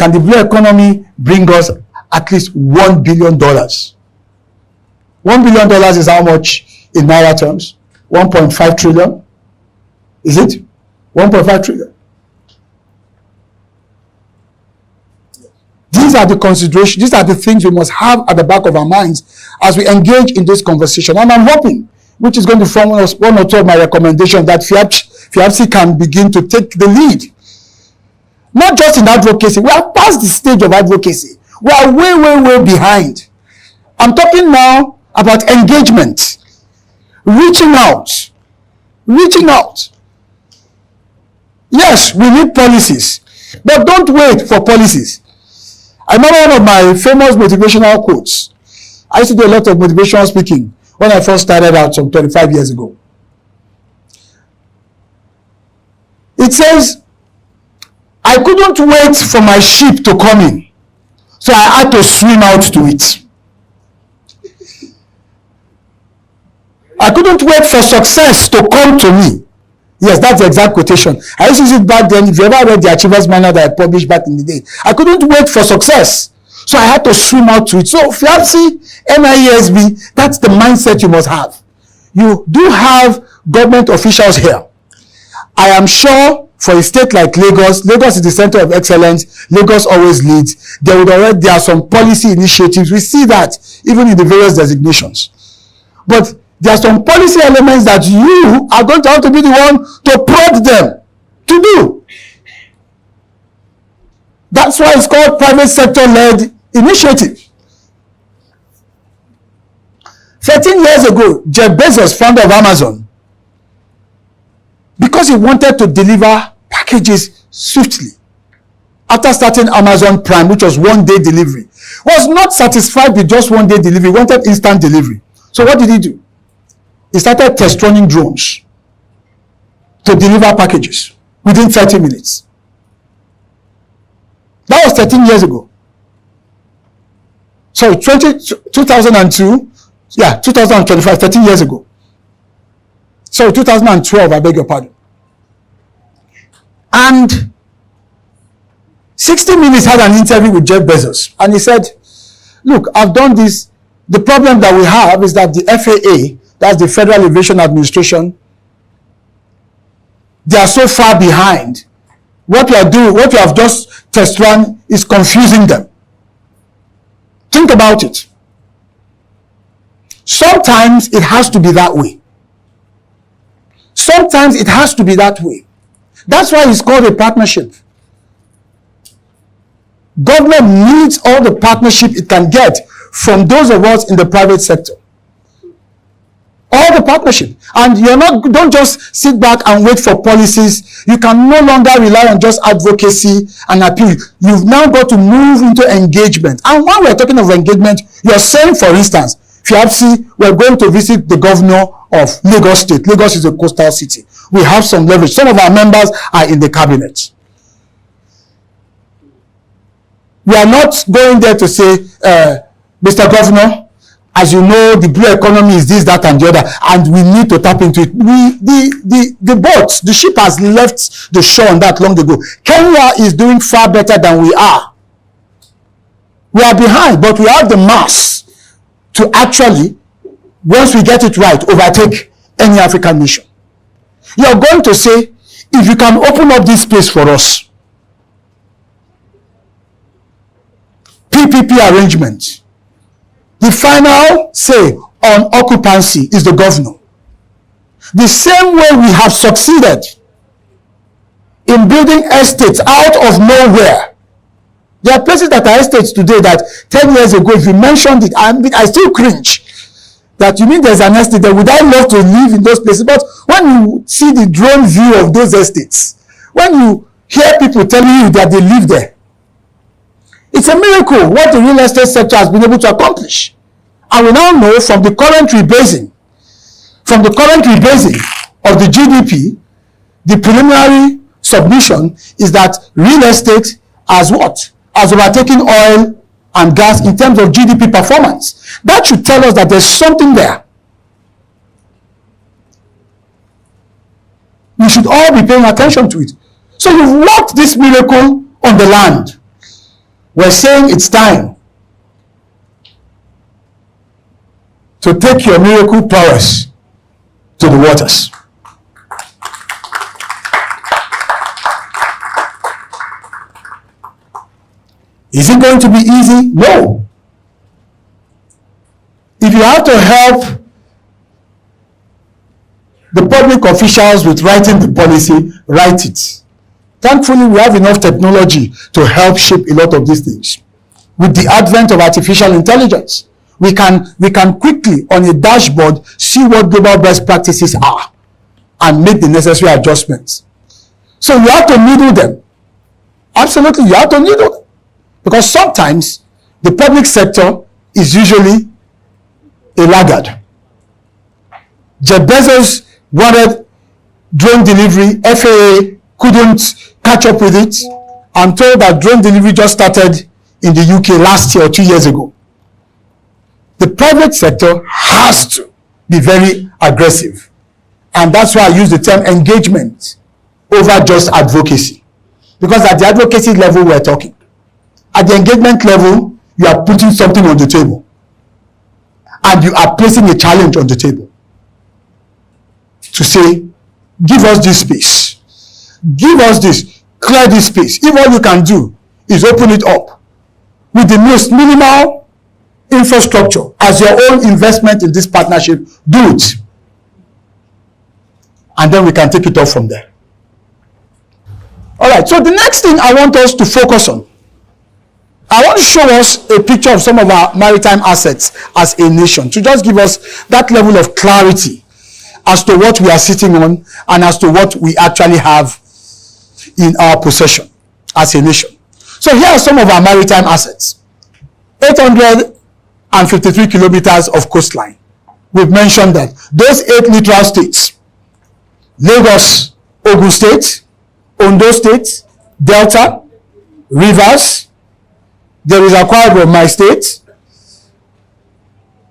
Can the blue economy bring us at least $1 billion? $1 billion is how much in Naira terms? 1.5 trillion? Is it? 1.5 trillion. These are the considerations, these are the things we must have at the back of our minds as we engage in this conversation. And I'm hoping, which is going to form one or two of my recommendations, that FIABC can begin to take the lead. Not just in advocacy. We are past the stage of advocacy. We are way, way, way behind. I'm talking now about engagement. Reaching out. Reaching out. Yes, we need policies. But don't wait for policies. I remember one of my famous motivational quotes. I used to do a lot of motivational speaking when I first started out some 25 years ago. It says, I couldn't wait for my ship to come in, so I had to swim out to it. I couldn't wait for success to come to me. Yes, that's the exact quotation. I used to use it back then. If you ever read the Achievers Manual that I published back in the day, I couldn't wait for success, so I had to swim out to it. So FIABC, NIESB, that's the mindset you must have. You do have government officials here. I am sure for a state like Lagos, Lagos is the center of excellence. Lagos always leads. There are some policy initiatives. We see that even in the various designations. But there are some policy elements that you are going to have to be the one to prod them to do. That's why it's called private sector-led initiative. 13 years ago, Jeff Bezos, founder of Amazon, because he wanted to deliver packages swiftly, after starting Amazon Prime, which was one-day delivery, was not satisfied with just one-day delivery, wanted instant delivery. So what did he do? He started test-running drones to deliver packages within 30 minutes. That was 13 years ago. So 2002, 2025, 13 years ago. So 2012, I beg your pardon. And 60 Minutes had an interview with Jeff Bezos, and he said, look, I've done this. The problem that we have is that the FAA, that's the Federal Aviation Administration, they are so far behind. What you are doing, what you have just test run is confusing them. Think about it. Sometimes it has to be that way. Sometimes it has to be that way. That's why it's called a partnership. Government needs all the partnership it can get from those of us in the private sector. All the partnership. And don't just sit back and wait for policies. You can no longer rely on just advocacy and appeal. You've now got to move into engagement. And when we're talking of engagement, you're saying, for instance, FIABC, we're going to visit the governor of Lagos State. Lagos is a coastal city. We have some leverage. Some of our members are in the cabinet. We are not going there to say, Mr. Governor, as you know, the blue economy is this, that, and the other, and we need to tap into it. The ship has left the shore on that long ago. Kenya is doing far better than we are. We are behind, but we have the mass to actually, once we get it right, overtake any African nation. You are going to say, if you can open up this space for us, PPP arrangement, the final say on occupancy is the governor. The same way we have succeeded in building estates out of nowhere. There are places that are estates today that 10 years ago, if you mentioned it, I still cringe. That you mean there's an estate there. Would I love to live in those places? But when you see the drone view of those estates, when you hear people telling you that they live there, it's a miracle what the real estate sector has been able to accomplish. And we now know from the current rebasing of the GDP, the preliminary submission is that real estate has what? Has overtaken oil and gas in terms of GDP performance. That should tell us that there's something there. We should all be paying attention to it. So you've worked this miracle on the land. We're saying it's time to take your miracle powers to the waters. Is it going to be easy? No. If you have to help the public officials with writing the policy, write it. Thankfully, we have enough technology to help shape a lot of these things. With the advent of artificial intelligence, we can quickly on a dashboard see what global best practices are and make the necessary adjustments. So you have to needle them. Absolutely, you have to needle them. Because sometimes the public sector is usually a laggard. Jeff Bezos wanted drone delivery, FAA couldn't catch up with it. I'm told that drone delivery just started in the UK last year or 2 years ago. The private sector has to be very aggressive. And that's why I use the term engagement over just advocacy. Because at the advocacy level, we're talking. At the engagement level, you are putting something on the table. And you are placing a challenge on the table. To say, give us this space. Give us this. Clear this space. If all you can do is open it up with the most minimal infrastructure as your own investment in this partnership, do it. And then we can take it off from there. All right, so the next thing I want us to focus on, I want to show us a picture of some of our maritime assets as a nation, to just give us that level of clarity as to what we are sitting on and as to what we actually have in our possession as a nation. So here are some of our maritime assets. 853 kilometers of coastline. We've mentioned that. Those 8 littoral states: Lagos, Ogun State, Ondo State, Delta, Rivers. There is Akwa Ibom, my state.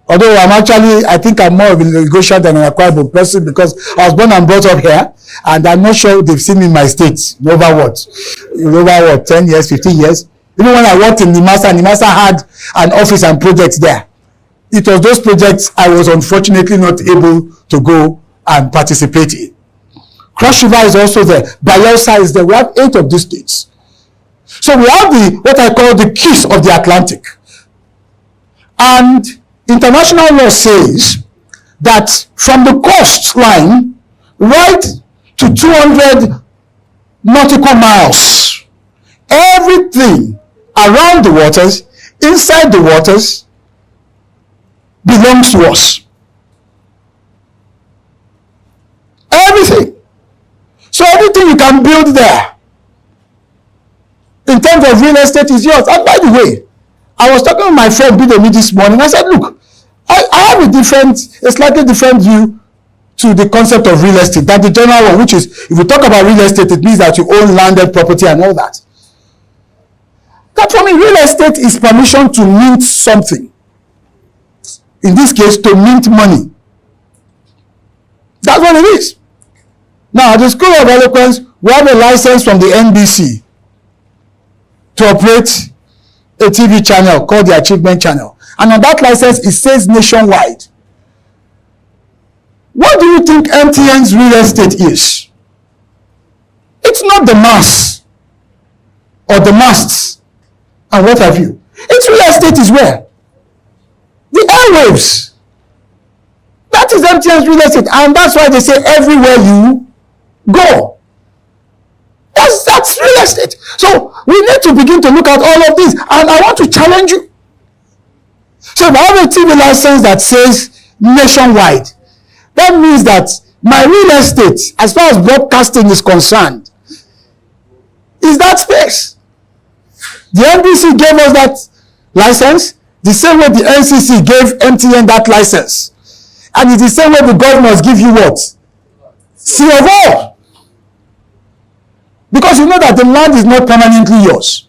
Although I think I'm more of a Lagosian than an Akwa Ibom person because I was born and brought up here, and I'm not sure they've seen me in my state. Over 10 years, 15 years. Even when I worked in Nimasa had an office and projects there. It was those projects I was unfortunately not able to go and participate in. Cross River is also there. Bayelsa is there. We have 8 of these states. So we have what I call the keys of the Atlantic. And international law says that from the coastline right to 200 nautical miles, everything around the waters, inside the waters, belongs to us. Everything. So everything you can build there in terms of real estate is yours. And by the way, I was talking with my friend Bidemi this morning. I said, look, I have a slightly different view to the concept of real estate than the general one, which is, if we talk about real estate, it means that you own landed property and all that. That for me, real estate is permission to mint something. In this case, to mint money. That's what it is. Now, at the School of Eloquence, we have a license from the NBC to operate a TV channel called the Achievement Channel. And on that license, it says nationwide. What do you think MTN's real estate is? It's not the mass or the masts and what have you. Its real estate is where? The airwaves. That is MTN's real estate. And that's why they say everywhere you go. That's real estate. So we need to begin to look at all of these. And I want to challenge you. So if I have a TV license that says nationwide, that means that my real estate, as far as broadcasting is concerned, is that space. The NBC gave us that license the same way the NCC gave MTN that license. And it's the same way the governors give you what? C of O. Because you know that the land is not permanently yours.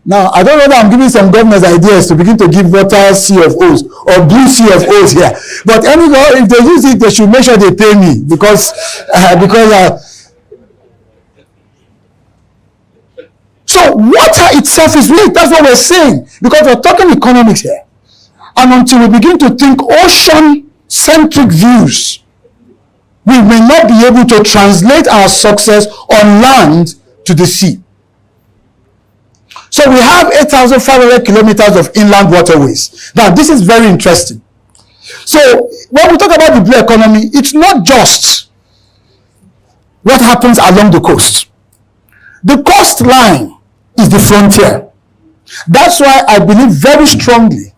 Now, I don't know that I'm giving some governors ideas to begin to give water CFOs or blue CFOs here. But anyway, if they use it, they should make sure they pay me So water itself is weak. That's what we're saying. Because we're talking economics here. And until we begin to think ocean-centric views, we may not be able to translate our success on land to the sea. So we have 8,500 kilometers of inland waterways. Now, this is very interesting. So when we talk about the blue economy, it's not just what happens along the coast. The coastline is the frontier. That's why I believe very strongly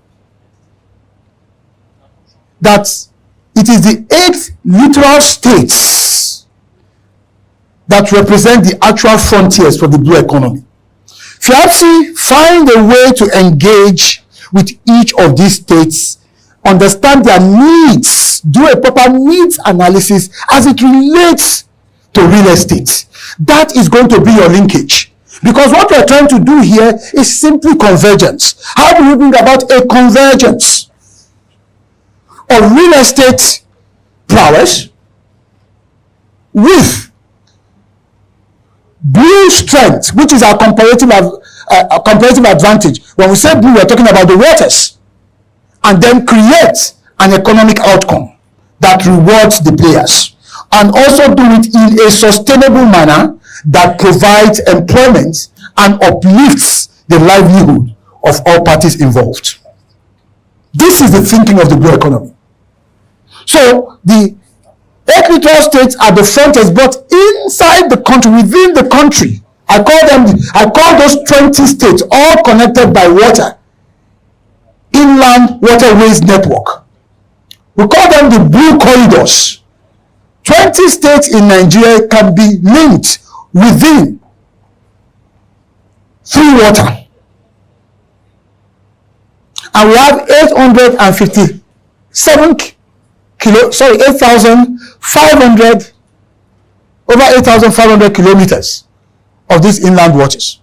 that it is the 8 littoral states that represent the actual frontiers for the blue economy. FIABC find a way to engage with each of these states, understand their needs, do a proper needs analysis as it relates to real estate. That is going to be your linkage. Because what we're trying to do here is simply convergence. How do we bring about a convergence of real estate prowess with blue strength, which is our comparative advantage? When we say blue, we're talking about the waters, and then create an economic outcome that rewards the players, and also do it in a sustainable manner that provides employment and uplifts the livelihood of all parties involved. This is the thinking of the blue economy. So the 8 littoral states are the frontiers, but inside the country, within the country, I call those 20 states, all connected by water, inland waterways network. We call them the blue corridors. 20 states in Nigeria can be linked within through water. And we have 8,500 kilometers of these inland waters.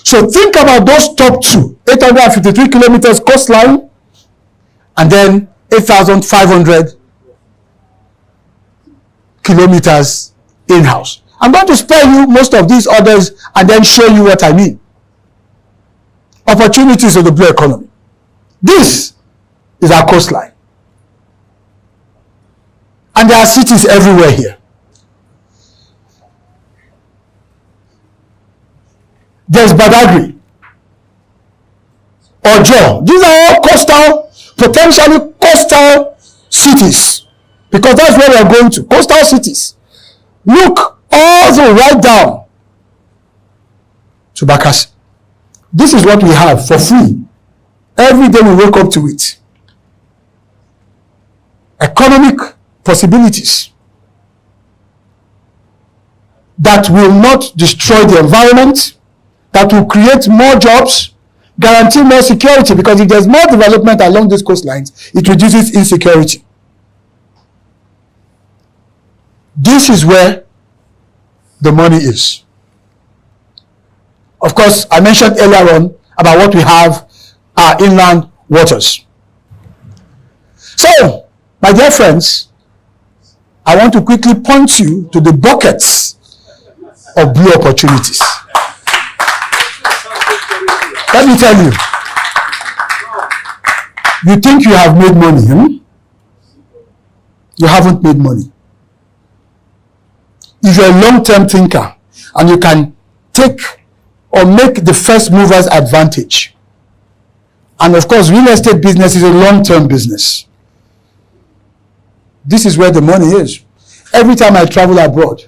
So think about those top two, 853 kilometers coastline, and then 8,500 kilometers in-house. I'm going to spare you most of these others and then show you what I mean. Opportunities of the blue economy. This is our coastline. And there are cities everywhere here. There's Badagry, Ojo. These are all coastal, potentially coastal cities, because that's where we are going to, coastal cities. Look all the way right down to Bakassi. This is what we have for free. Every day we wake up to it. Economic possibilities that will not destroy the environment, that will create more jobs, guarantee more security, because if there's more development along these coastlines, it reduces insecurity. This is where the money is. Of course, I mentioned earlier on about what we have are inland waters. So, my dear friends, I want to quickly point you to the buckets of blue opportunities. Let me tell you, you think you have made money, You haven't made money. If you're a long-term thinker and you can take or make the first mover's advantage, and of course, real estate business is a long-term business. This is where the money is. Every time I travel abroad,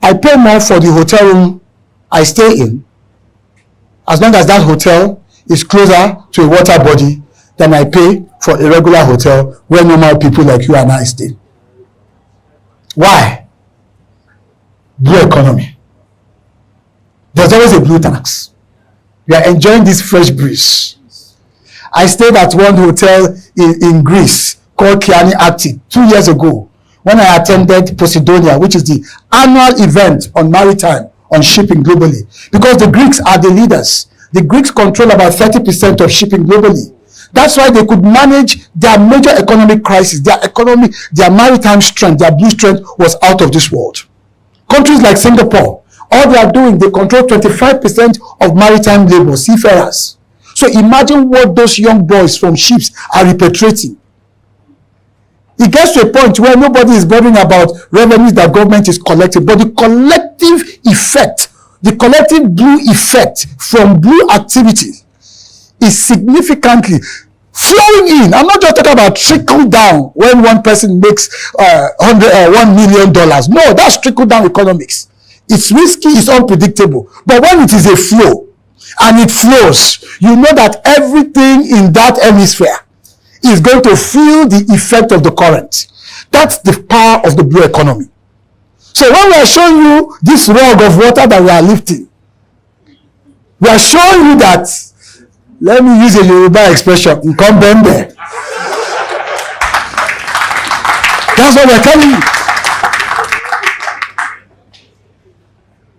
I pay more for the hotel room I stay in, as long as that hotel is closer to a water body, than I pay for a regular hotel where normal people like you and I stay. Why? Blue economy. There's always a blue tax. We are enjoying this fresh breeze. I stayed at one hotel in Greece called Kiani Akti 2 years ago when I attended Posidonia, which is the annual event on maritime, on shipping globally. Because the Greeks are the leaders. The Greeks control about 30% of shipping globally. That's why they could manage their major economic crisis. Their economy, their maritime strength, their blue strength was out of this world. Countries like Singapore All they are doing, they control 25% of maritime labor, seafarers. So imagine what those young boys from ships are repatriating. It gets to a point where nobody is bothering about revenues that government is collecting, but the collective effect, the collective blue effect from blue activity is significantly flowing in. I'm not just talking about trickle down when one person makes $1 million. No, that's trickle down economics. It's risky, it's unpredictable. But when it is a flow and it flows, you know that everything in that hemisphere is going to feel the effect of the current. That's the power of the blue economy. So when we are showing you this rug of water that we are lifting, we are showing you that, let me use a Yoruba expression, "Nkan bembe." That's what we're telling you.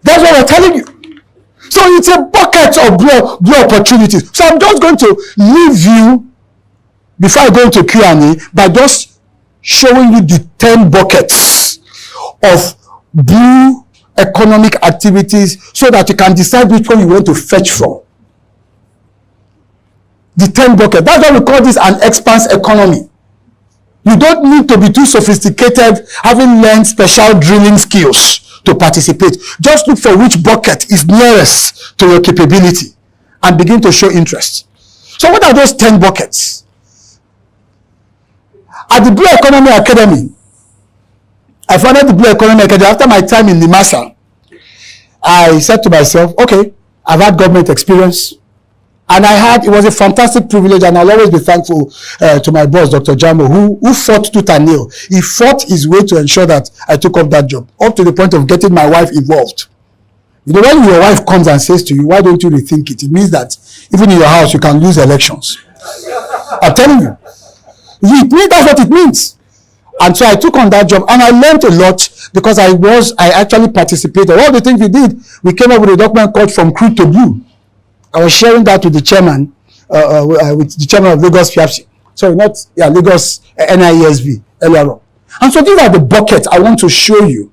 That's what we're telling you. So it's a bucket of blue opportunities. So I'm just going to leave you, before I go into Q&A, by just showing you the 10 buckets of blue economic activities so that you can decide which one you want to fetch from. The 10 buckets. That's why we call this an expanse economy. You don't need to be too sophisticated, having learned special drilling skills to participate. Just look for which bucket is nearest to your capability and begin to show interest. So what are those 10 buckets? At the Blue Economy Academy, I founded the Blue Economy Academy after my time in NIMASA. I said to myself, okay, I've had government experience, and it was a fantastic privilege, and I'll always be thankful to my boss, Dr. Jamo, who fought tooth and nail. He fought his way to ensure that I took up that job, up to the point of getting my wife involved. You know, when your wife comes and says to you, why don't you rethink it? It means that even in your house, you can lose elections. I'm telling you. That's what it means. And so I took on that job, and I learned a lot because I actually participated. All the things we did, we came up with a document called From Crude to Blue. I was sharing that with the chairman, with the chairman of Lagos FIAPSI. Sorry, Lagos NIESB earlier on. And so these are the buckets I want to show you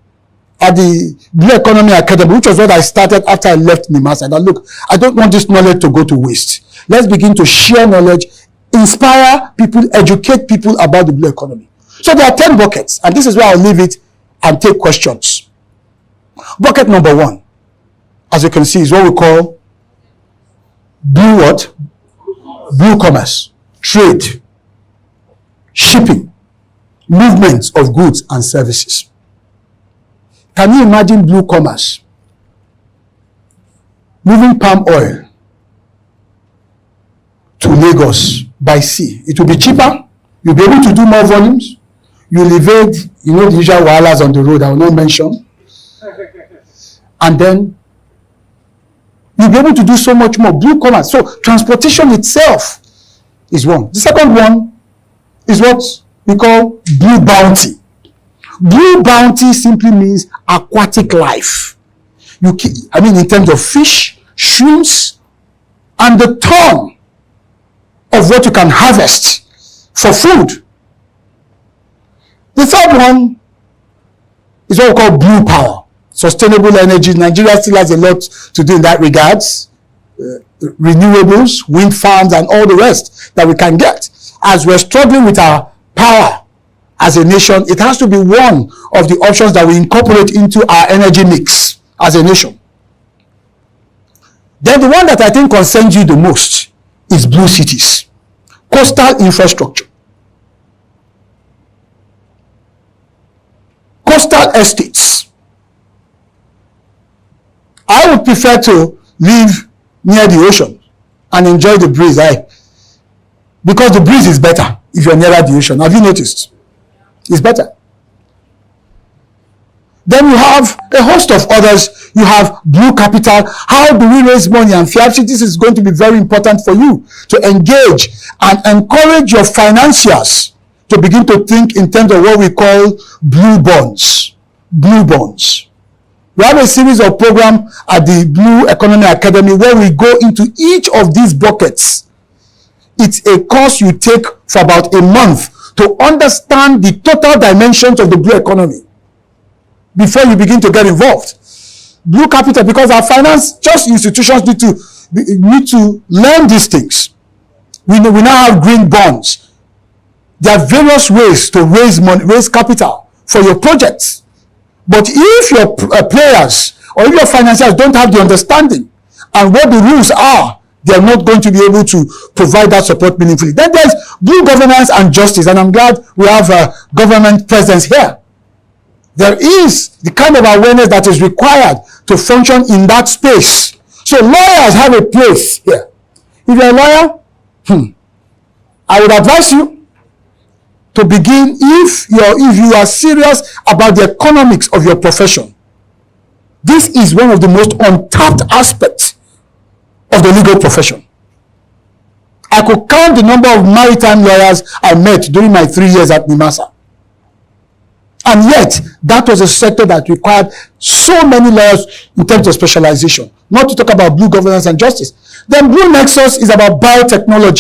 at the Blue Economy Academy, which was what I started after I left NIMASA. And look, I don't want this knowledge to go to waste. Let's begin to share knowledge, inspire people, educate people about the blue economy. So there are 10 buckets, and this is where I'll leave it and take questions. Bucket number 1, as you can see, is what we call blue what? Blue commerce, trade, shipping, movements of goods and services. Can you imagine blue commerce? Moving palm oil to Lagos by sea. It will be cheaper. You'll be able to do more volumes. You'll evade, the usual wahalas on the road I will not mention. And then you'll be able to do so much more. Blue commerce. So transportation itself is one. The second one is what we call blue bounty. Blue bounty simply means aquatic life. In terms of fish, shrimps, and the ton of what you can harvest for food. The third one is what we call blue power, sustainable energy. Nigeria still has a lot to do in that regards. Renewables, wind farms, and all the rest that we can get. As we're struggling with our power as a nation, it has to be one of the options that we incorporate into our energy mix as a nation. Then the one that I think concerns you the most is blue cities, coastal infrastructure, coastal estates. I would prefer to live near the ocean and enjoy the breeze, because the breeze is better if you're nearer the ocean. Have you noticed? It's better. Then you have a host of others. You have blue capital. How do we raise money? And FIAPSI, this is going to be very important for you to engage and encourage your financiers to begin to think in terms of what we call blue bonds. Blue bonds. We have a series of programs at the Blue Economy Academy where we go into each of these buckets. It's a course you take for about a month to understand the total dimensions of the blue economy before you begin to get involved. Blue capital, because our finance just institutions need to learn these things. We now have green bonds. There are various ways to raise money, raise capital for your projects. But if your players or if your financiers don't have the understanding and what the rules are, they are not going to be able to provide that support meaningfully. Then there's blue governance and justice, and I'm glad we have a government presence here. There is the kind of awareness that is required to function in that space. So lawyers have a place here. If you're a lawyer, I would advise you to begin, if you are serious about the economics of your profession. This is one of the most untapped aspects of the legal profession. I could count the number of maritime lawyers I met during my 3 years at NIMASA. And yet, that was a sector that required so many lawyers in terms of specialization. Not to talk about blue governance and justice. Then Blue Nexus is about biotechnology.